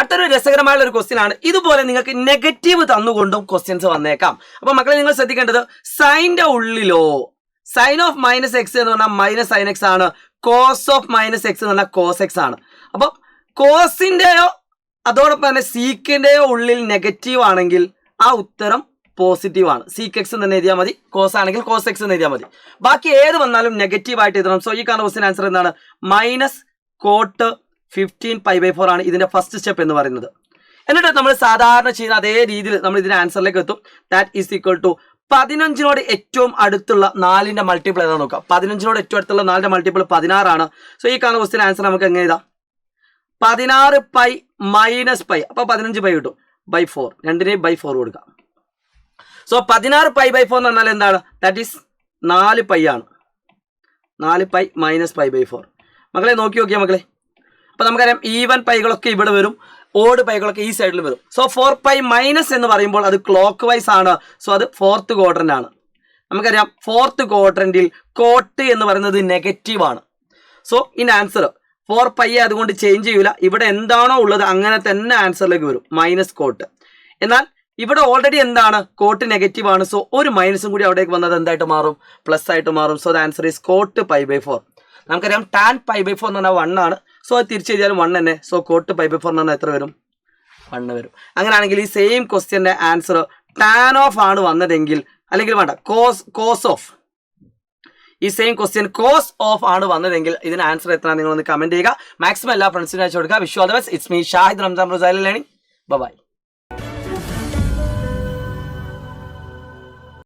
അടുത്തൊരു രസകരമായുള്ള ഒരു ക്വസ്റ്റ്യൻ ആണ്. ഇതുപോലെ നിങ്ങൾക്ക് നെഗറ്റീവ് തന്നുകൊണ്ടും ക്വസ്റ്റ്യൻസ് വന്നേക്കാം. അപ്പൊ മക്കളെ നിങ്ങൾ ശ്രദ്ധിക്കേണ്ടത് സൈൻ്റെ ഉള്ളിലോ സൈൻ ഓഫ് മൈനസ് എക്സ് എന്ന് പറഞ്ഞാൽ മൈനസ് സൈൻ എക്സ് ആണ്, കോസ് ഓഫ് മൈനസ് എക്സ് എന്ന് പറഞ്ഞാൽ കോസ് എക്സ് ആണ്. അപ്പം കോസിന്റെയോ അതോടൊപ്പം തന്നെ സീക്കിന്റെയോ ഉള്ളിൽ നെഗറ്റീവ് ആണെങ്കിൽ ആ ഉത്തരം പോസിറ്റീവ് ആണ്. സീക്ക് എക്സ് എന്ന് എഴുതിയാൽ മതി, കോസ് ആണെങ്കിൽ കോസ് എക്സ് എന്ന് എഴുതിയാൽ മതി. ബാക്കി ഏത് വന്നാലും നെഗറ്റീവ് ആയിട്ട് എഴുതണം. സോ ഈ കാണുന്ന ക്വസ്റ്റ്യൻ ആൻസർ എന്താണ്? മൈനസ് കോട്ട് 15π/4 ആണ് ഇതിന്റെ ഫസ്റ്റ് സ്റ്റെപ്പ് എന്ന് പറയുന്നത്. എന്നിട്ട് നമ്മൾ സാധാരണ ചെയ്യുന്ന അതേ രീതിയിൽ നമ്മൾ ഇതിന്റെ ആൻസറിലേക്ക് എത്തും. ദാറ്റ് ഈസ് ഈക്വൽ ടു 15നോട് ഏറ്റവും അടുത്തുള്ള 4ന്റെ മൾട്ടിപ്പിൾ ഏതാ നോക്കാം. 15നോട് ഏറ്റവും അടുത്തുള്ള 4ന്റെ മൾട്ടിപ്പിൾ 16 ആണ്. സോ ഈ കാണുന്ന ക്വസ്റ്റ്യൻ ആൻസർ നമുക്ക് എങ്ങനെ എഴുതാം? 16π മൈനസ് π, അപ്പൊ 15π കിട്ടും. /4 രണ്ടിനെയും /4 കൊടുക്കാം. സോ 16π/4 എന്ന് പറഞ്ഞാൽ എന്താണ്? ദാറ്റ് ഈസ് 4π ആണ്. 4π മൈനസ് π/4. മക്കളെ നോക്കി നോക്കിയാൽ മക്കളെ, അപ്പൊ നമുക്കറിയാം ഈവൻ പൈകളൊക്കെ ഇവിടെ വരും, ഓഡ് പൈകളൊക്കെ ഈ സൈഡിൽ വരും. സോ 4π മൈനസ് എന്ന് പറയുമ്പോൾ അത് ക്ലോക്ക് വൈസ് ആണ്. സോ അത് 4th ക്വാഡ്രന്റ് ആണ്. നമുക്കറിയാം 4th ക്വാഡ്രന്റിൽ കോട്ട് എന്ന് പറയുന്നത് നെഗറ്റീവ് ആണ്. സോ ഇൻ ആൻസർ 4π അതുകൊണ്ട് ചേഞ്ച് ചെയ്യൂല. ഇവിടെ എന്താണോ ഉള്ളത് അങ്ങനെ തന്നെ ആൻസറിലേക്ക് വരും, മൈനസ് കോട്ട്. എന്നാൽ ഇവിടെ ഓൾറെഡി എന്താണ്? കോട്ട് നെഗറ്റീവ് ആണ്. സോ ഒരു മൈനസും കൂടി അവിടേക്ക് വന്നത് എന്തായിട്ട് മാറും? പ്ലസ് ആയിട്ട് മാറും. So the answer is cot π/4. നമുക്കറിയാം tan π/4 എന്ന് പറഞ്ഞാൽ 1 ആണ്. സോ അത് തിരിച്ചു ചെയ്താലും 1 തന്നെ. സോ കോട്ട് π/4 എന്ന് പറഞ്ഞാൽ എത്ര വരും? 1 വരും. അങ്ങനെയാണെങ്കിൽ ഈ സെയിം ക്വസ്റ്റ്യന്റെ ആൻസർ ടാൻ ഓഫ് ആണ് വന്നതെങ്കിൽ, അല്ലെങ്കിൽ വേണ്ട കോസ് ഓഫ്, ഈ സെയിം ക്വസ്റ്റ്യൻ കോസ് ഓഫ് ആണ് വന്നതെങ്കിൽ ഇതിന് ആൻസർ എത്ര നിങ്ങളൊന്ന് കമന്റ് ചെയ്യുക. മാക്സിമം എല്ലാ ഫ്രണ്ട്സിനും അയച്ചു കൊടുക്കുക. Wish you all the best. It's me Shahid Ramzan Rusail learning. By.